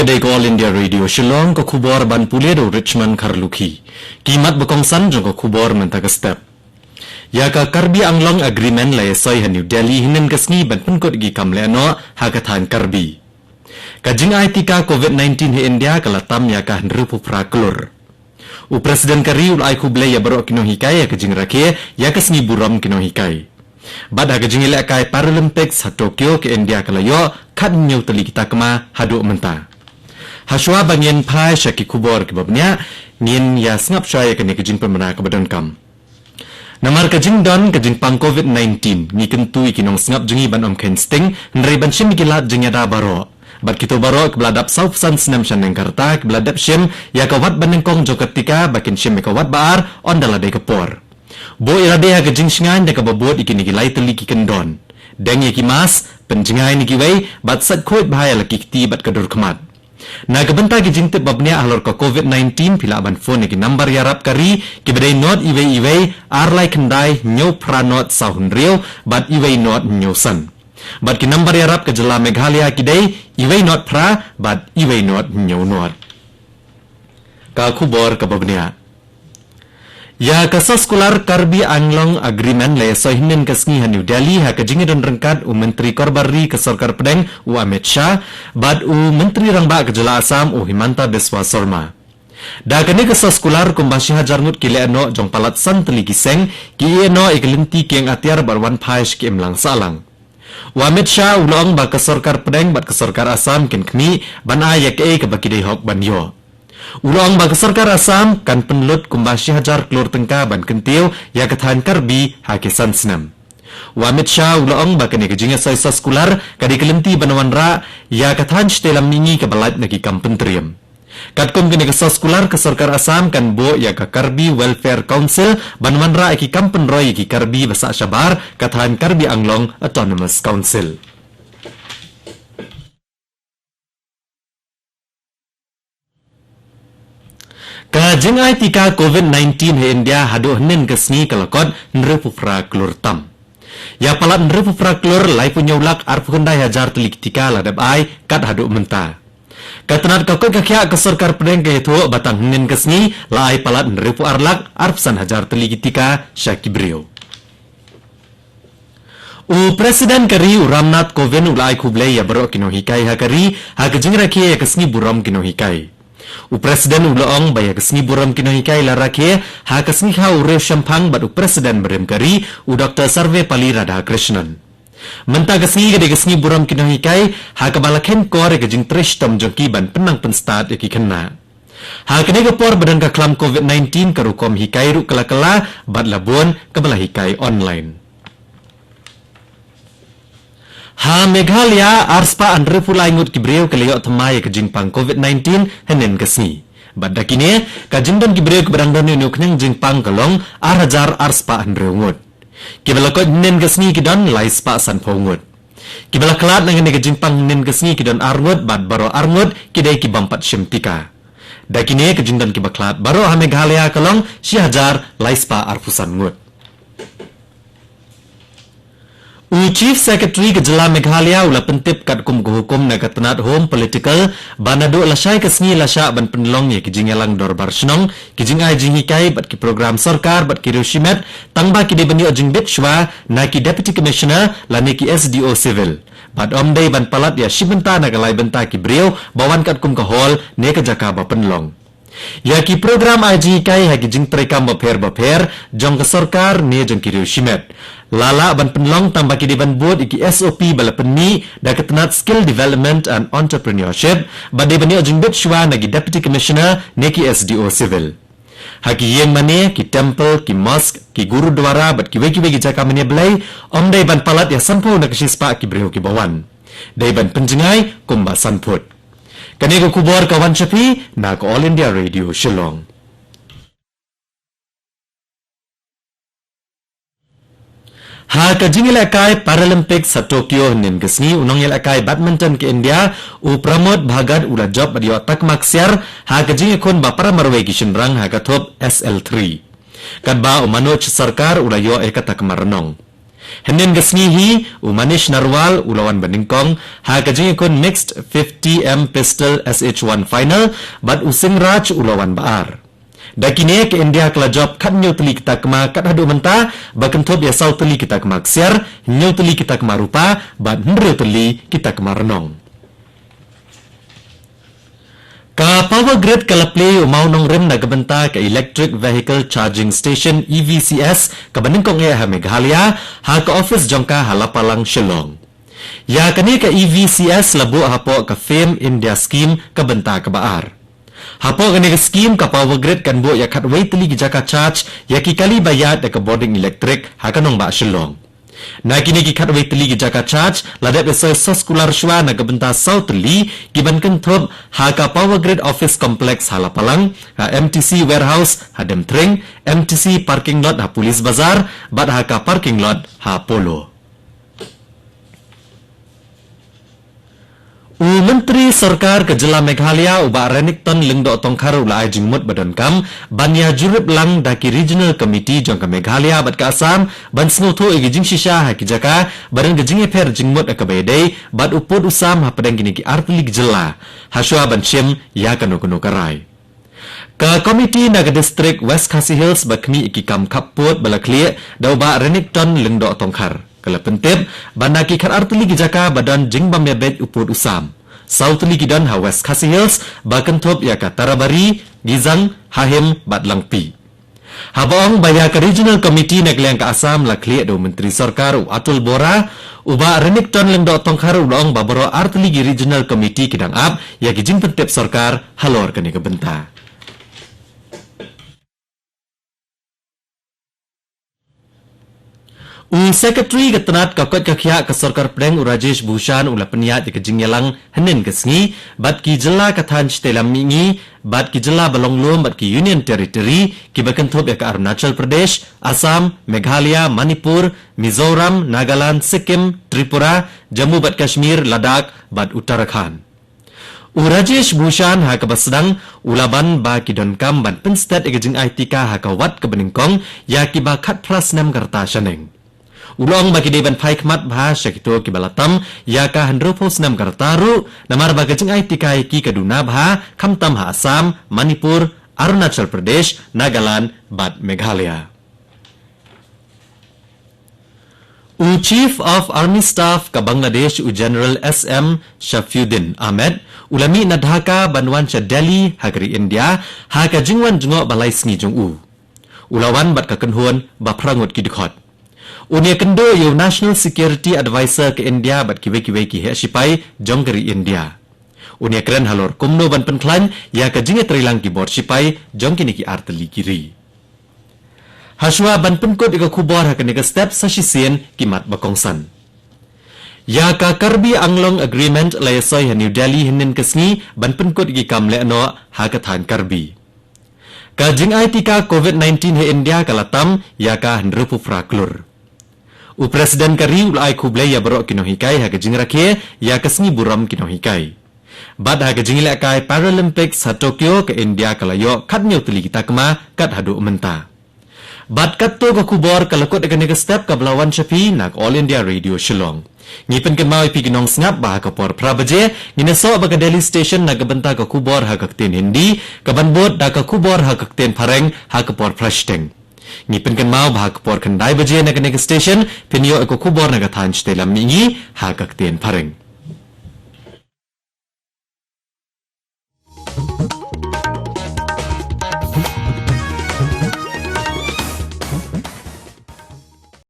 kedai All India Radio Shillong ko khubor ban puledo Richmond Kharlukhi. Kimat bekongsan jong ko khubor mentaka step. Ya ka Karbi Anglong Agreement la yasai ha New Delhi hinin kasni ban penkot gi kamle no hakathan Karbi. Kajing aitika COVID-19 hi India kalatam ya ka hendrupu praklur. U Presiden Kari ul ai kuble ya barok kino hikai ya kajing rakhe ya kasni buram kino hikai. Bada kajing ile kai Paralympics ha Tokyo ke India kalayo kan nyau teli kita kema haduk menta. Haswa bangyen pai syaki kubor kebabnya ngin ya sngap syaya kene kajing pemena kebadan kam. Namar kajing don kajing pang COVID-19 ni kentu ikinong sngap jengi ban om kensting nri ban shim gilat jengada baro. Bat kito baro kebeladap South Sun senam shaneng karta kebeladap shim ya kawat banengkong jo ketika bakin shim kawat baar on daladai kepor. Bo irade ha kajing shingan de kababot ikini gilai teli kikendon. Deng yaki mas penjengai ni kiwei bat sat koit bahaya laki kiti bat kadur kemat. Na kebenta kajing tip babnya alor ke COVID-19 pila ban phone ki number yarap kari kibedai not iwei arlai kendai nyau pranot sahun riau bat iwei not nyausan. Bat ki number yarap ke jela Meghalaya kidai iwei not pra bat iwei not nyau not. Ka khubor ke babnya. Ya kasas kular Karbi Anglong Agreement le sohinin kasni ha New Delhi ha kajingi don rengkat Menteri Korbari ke Sarkar Pedeng Amit Shah bad Menteri Rangba ke Jela Asam Himanta Biswa Sarma. Da kani kasas kular kumbashi hajar ngut kile no jong palat san teli giseng ki no iklinti keng atiar barwan phaish ki imlang salang. Amit Shah ulong ba ke Sarkar Pedeng bat ke Sarkar Asam ken kni ban ayak ke bakidai hok ban yo. Ulang bagi Sarkar Asam kan penlut kumbashi hajar klur tengka ban kentiu ya kethan Karbi hakisan senam. Amit Shah ulang bagi ni kejingnya saisa skular kadi kelenti banwanra ya kethan stelam ningi ke balat nagi kampentrium. Katkum kini kesas skular ke Sarkar Asam kan bo ya ke Karbi Welfare Council banwanra iki kampenroy iki Karbi basa Syabar kethan Karbi Anglong Autonomous Council. Kajing ai tika COVID-19 he India hadu henin kesni kalakot nrepupra klur tam. Ya palat nrepupra klur lai punya ulak arpukendai hajar telik tika ladab ai kat hadu menta. Katanat kakot kakya ke Sarkar Pedeng ke itu batang henin kesni lai palat nrepu arlak arpsan hajar telik tika Syakibrio. U Presiden Kari Ramnath Kovind ulai kuble ya barok kino hikai hakari ha kajing rakhe ya kesni buram kino hikai. U Presiden ulong baya kesni buram kino hikai larake ha kesni ha ure syampang bat u Presiden berem Kari u Dr. Sarve Pali Radhakrishnan. Menta kesni gede kesni buram kino hikai ha kabalaken kore kejing trish tom jongki ban penang penstat yaki kena. Ha kene kepor badan kaklam COVID-19 karukom hikai ru kala-kala bat labun kabala hikai online. Ha Meghalaya arspa andrepulai ngut kibreu keliyok temai kejing pang COVID-19 henen kesni. Bada kini kajing don kibreu keberang don yunuk neng jing pang kelong hajar arspa andreu ngut. Kibalakot henen kesni kidon lai spa san po ngut. Kibala kelat nang kejing pang henen kesni kidon arngut bad baro arngut kidai kibampat syemtika. Da kini kejing don kibaklat baro ha Meghalaya kelong si hajar lai spa arfusan ngut. Chief Secretary ke Jela Meghalaya ula pentip kat kum hukum nagatanat home political banadu lasai kesni lasa ban penlong ya kijing elang dorbar senong kijing ai jing hikai bat ki program sarkar bat ki reshimet tangba ki dibani ojing bitshwa na ki deputy commissioner lani ki SDO civil bat omdai ban palat ya shibenta nagalai benta ki brio bawan kat kum ka hall ne ke jaka ba penlong. Ya ki program aji kai ha kijing trekam baper jong ke sarkar ne jong ki reshimet. Lala ban penlong tambah ki ban board iki SOP bala penni da ketenat skill development and entrepreneurship badai bani ojing bitshwa nagi deputy commissioner neki SDO civil. Haki yang mane ki temple ki mosque ki gurudwara bat ki weki jaka mane belai omdai ban palat ya sanpo na kisispa ki breho ki bawan. Dai ban penjengai kumba sanput. Kani ko kubor kawan Syafi na ko All India Radio Shillong. Ha kajing ilakai Paralympics sa Tokyo nin kesni unong ilakai badminton ke India u pramod bhagat ula job adi otak maksiar ha kajing ikon ba para marwe kishinrang ha katop SL3. Kadba umanoj sarkar ula yo ekatak marnong. Henin gasngihi Manish Narwal ulawan Baningkong ha kajing ikon mixed 50M pistol SH1 final bat Using Raj ulawan Baar. Dakine ke India kala job kat nyo teli kita kema kat hadu menta bakentop ya sau teli kita kema ksiar nyo teli kita kema rupa bat hendro teli kita kema renong. Ka power grid kala play umau nong rem na gabenta ke electric vehicle charging station EVCS ka Baningkong ha Meghalaya ha ka office jongka halapalang Shillong. Ya kani ka EVCS labu hapo ka Fame India scheme ka benta ka Baar. Hapo kani ka scheme ka power grid kan bu ya khatway teli ki jaka charge ya ki kali bayat ka boarding electric ha kanong ba Shillong. Na kini ki khatway teli ki jaka charge ladap esa soskular shwa na gabenta sau teli ki bankan thop ha ka power grid office complex halapalang ha MTC warehouse ha Demtring MTC parking lot ha Police Bazar bat ha ka parking lot ha Polo. Menteri Sarkar ke Jela Meghalaya uba Renington lingdo tongkar ulai jingmut badan kam banya jurip lang daki regional committee jong ke Meghalaya bat ke Assam ban snoto igi jing shisha ha ki jaka badan ke jing eper jingmut ke Bedai bat upod usam ha padang kini ki artli Jela haswa ban shim ya kanu karai. Ka komiti naga distrik West Khasi Hills bakmi iki kam kaput balakli da uba Renington lingdo tongkar. Kala pentip, bandaki kar artuli gijaka badan jingbam mebet upod usam. South Ligidan ha West Khasi Hills, bakentop ya ka Tarabari, Gizang, Hahim, Batlangpi. Habang baya ka regional committee naglayang ka Assam lakli do Menteri Sarkar Atul Bora, uba Renington lengdo tongkar ulong babaro artuli gi regional committee kidang up ya gijing pentip Sarkar halor kani kabenta. Secretary ketenat kakot kakya ke Sarkar Pdeng Rajesh Bhushan ula peniat ke jingyalang henin kesngi bat ki Jela kathan stelam mingi bat ki Jela balonglom bat ki Union Territory ki bakentop ya ke Arunachal Pradesh, Assam, Meghalaya, Manipur, Mizoram, Nagaland, Sikkim, Tripura, Jammu bat Kashmir, Ladakh bat Uttarakhand. Rajesh Bhushan ha ka basdang ulaban ba ki donkam ban penstat ke jing aitika ha ka wat ke Baningkong ya ki ba khat pras nam karta shaneng. Ulong bagi deban paikmat bahasa kito ki balatam ya ka handropos nam kartaru namar bagajing ai tikai ki kaduna bha kamtam ha Assam, Manipur, Arunachal Pradesh, Nagaland, bat Meghalaya. Chief of Army Staff ka Bangladesh General SM Shafiuddin Ahmed ulami na Dhaka banwan sa Delhi hagri India ha ka jingwan jungo balai sngi jong ulawan bat ka kenhuan ba prangut ki dikhot. Unia kendo yo National Security Advisor ke India bat kiwe-kiwe ki he sipai jonggeri India. Unia keren halor kumno ban penklan ya ka jinge trilang ki bor sipai jong kini ki arteli kiri. Haswa ban penkot ika kubor ha kani ka step sa sisien kimat bakongsan. Ya ka Karbi Anglong Agreement layasoy ha New Delhi hinin kesngi ban penkot iki kamle no ha ka than Karbi. Ka jing ai tika COVID-19 he India kalatam ya ka hendrupu fraklur. Presiden kari ulai kublai ya berok kinohikai ha kajing rakhe ya kasni buram kinohikai. Bad ha kajing ilakai Paralympics ha Tokyo ke India kalayo kat nyo tuli kita kema kat hadu menta. Bad kat to ka kubor kalakot akan nega step ka belawan syapi nak All India Radio Shillong. Ngipen ke mau ipi ginong ngap bah ka por prabaje nginaso ba ka Delhi Station na gabenta ka kubor ha kakten Hindi ka banbot da ka kubor ha kakten Pareng ha ka por prashteng. Ngipen kan mau bahag por kan dai baje na kanega station pinyo ako kubor na kathan stelam mingi ha kakten Pareng.